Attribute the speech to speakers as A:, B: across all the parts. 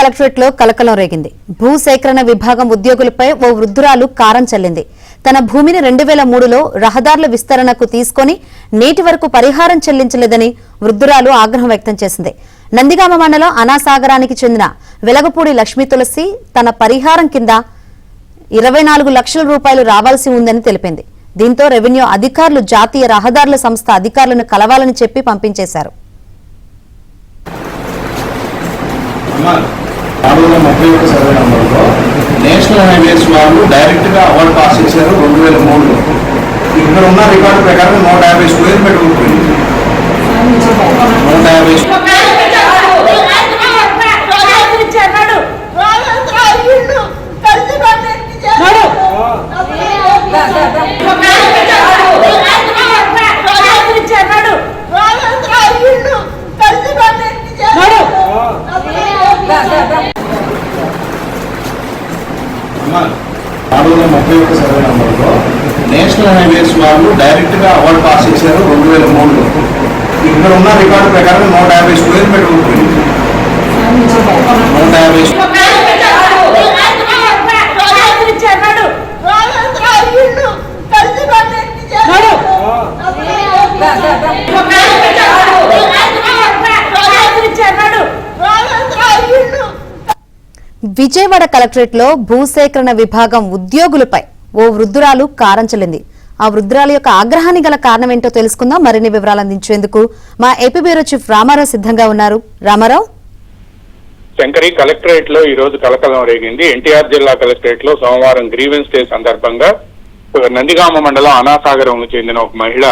A: Collectorate లో కలకలం రేగింది. భూసేకరణ విభాగం ఉద్యోగులపై ఓ వృద్ధురాలు కారం చల్లింది. తన భూమిని 2003లో రహదారుల విస్తరణకు తీసుకుని నేటి వరకు పరిహారం చెల్లించలేదని వృద్ధురాలు ఆగ్రహం వ్యక్తం చేసింది. నందిగామ మండలం అనాసాగరానికి చెందిన వెలగపూడి లక్ష్మీ తులసి తన పరిహారం కింద 24 లక్షల రూపాయలు రావాల్సి ఉందని తెలిపింది. దీంతో రెవెన్యూ అధికారులు జాతీయ రహదారుల సంస్థ అధికారులను కలవాలని చెప్పి పంపించేశారు.
B: 431 సర్వే నంబర్లో నేషనల్ హైవేస్ వాళ్ళు డైరెక్ట్గా అవార్డు పాస్ చేశారు 2003లో. ఇక్కడ ఉన్న రికార్డు ప్రకారం 150 స్క్వేర్ మీటర్ ఉంటుంది. 150 431 సర్వే నంబర్లో నేషనల్ హైవేస్ వాళ్ళు డైరెక్ట్గా అవార్డు పాస్ చేశారు 2003లో. ఇక్కడ ఉన్న రికార్డు ప్రకారం 150 స్క్వేర్ మీటర్ ఉంటుంది. 150
A: విజయవాడ కలెక్టరేట్ లో భూసేకరణ విభాగం ఉద్యోగులపై ఓ వృద్ధురాలు కారం చల్లింది. ఆ వృద్ధురాలు యొక్క ఆగ్రహానికి గల కారణం ఏంటో తెలుసుకుందాం. మరిన్ని వివరాలు అందించేందుకు మా ఏపీ బ్యూరో చీఫ్ రామారావు సిద్ధంగా ఉన్నారు. రామారావు.
C: శంకరి, కలెక్టరేట్ లో ఈ రోజు కలకలం రేగింది. ఎన్టీఆర్ జిల్లా కలెక్టరేట్ లో సోమవారం గ్రీవెన్స్ డే సందర్భంగా నందిగామ మండలం అనాసాగరం చెందిన ఒక మహిళ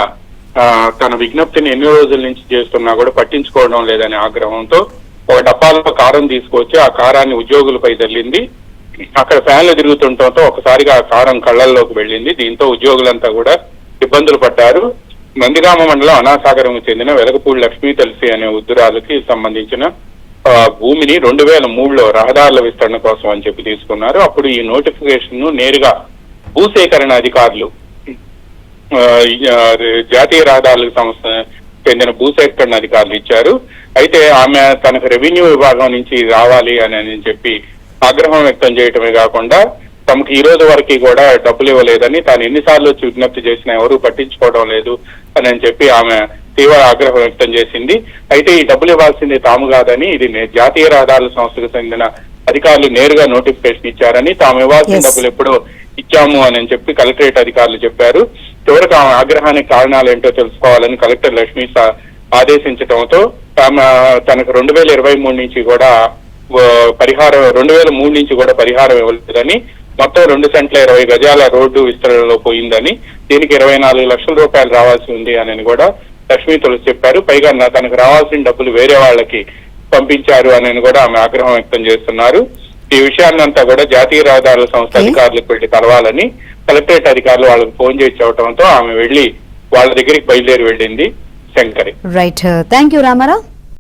C: తన విజ్ఞప్తిని ఎన్ని రోజుల నుంచి చేస్తున్నా కూడా పట్టించుకోవడం లేదనే ఆగ్రహంతో ఒక డబ్బాలో కారం తీసుకొచ్చి ఆ కారాన్ని ఉద్యోగులపై తల్లింది. అక్కడ ఫ్యాన్లు తిరుగుతుండటంతో ఒకసారిగా ఆ కారం కళ్లల్లోకి వెళ్ళింది. దీంతో ఉద్యోగులంతా కూడా ఇబ్బందులు పడ్డారు. నందిగామ మండలం అనాసాగరం చెందిన వెలగపూడి లక్ష్మీ తులసి అనే వృద్ధురాలకి సంబంధించిన భూమిని 2003లో రహదారుల విస్తరణ కోసం అని చెప్పి తీసుకున్నారు. అప్పుడు ఈ నోటిఫికేషన్ ను నేరుగా భూసేకరణ అధికారులు జాతీయ రహదారుల సంస్థ చెందిన భూసేకరణ అధికారులు ఇచ్చారు. అయితే ఆమె తనకు రెవెన్యూ విభాగం నుంచి రావాలి అని చెప్పి ఆగ్రహం వ్యక్తం చేయటమే కాకుండా తమకు ఈ రోజు వరకు కూడా డబ్బులు ఇవ్వలేదని, తాను ఎన్నిసార్లు వచ్చి విజ్ఞప్తి చేసినా ఎవరూ పట్టించుకోవడం లేదు అని చెప్పి ఆమె తీవ్ర ఆగ్రహం వ్యక్తం చేసింది. అయితే ఈ డబ్బులు ఇవ్వాల్సింది తాము కాదని, ఇది జాతీయ రహదారుల సంస్థకు చెందిన అధికారులు నేరుగా నోటిఫికేషన్ ఇచ్చారని, తాము ఇవ్వాల్సిన డబ్బులు ఎప్పుడో ఇచ్చాము అని చెప్పి కలెక్టరేట్ అధికారులు చెప్పారు. చివరికి ఆమె ఆగ్రహానికి కారణాలు ఏంటో తెలుసుకోవాలని కలెక్టర్ లక్ష్మీ ఆదేశించడంతో తనకు 2023 నుంచి కూడా పరిహారం 2003 నుంచి కూడా పరిహారం ఇవ్వలేదని, మొత్తం 2 సెంట్ల 20 గజాల రోడ్డు విస్తరణలో పోయిందని, దీనికి 24 లక్షల రూపాయలు రావాల్సి ఉంది అని కూడా లక్ష్మీ తులసి చెప్పారు. పైగా తనకు రావాల్సిన డబ్బులు వేరే వాళ్ళకి పంపించారు అని కూడా ఆమె ఆగ్రహం వ్యక్తం చేస్తున్నారు. ఈ విషయాన్నంతా కూడా జాతీయ రహదారుల సంస్థ అధికారులకు వెళ్లి కలవాలని కలెక్టరేట్ అధికారులు వాళ్ళకి ఫోన్ చేసి చెప్పడంతో ఆమె వెళ్లి వాళ్ళ దగ్గరికి బయలుదేరి వెళ్ళింది. Shankari.
A: Right, thank you Ramarao.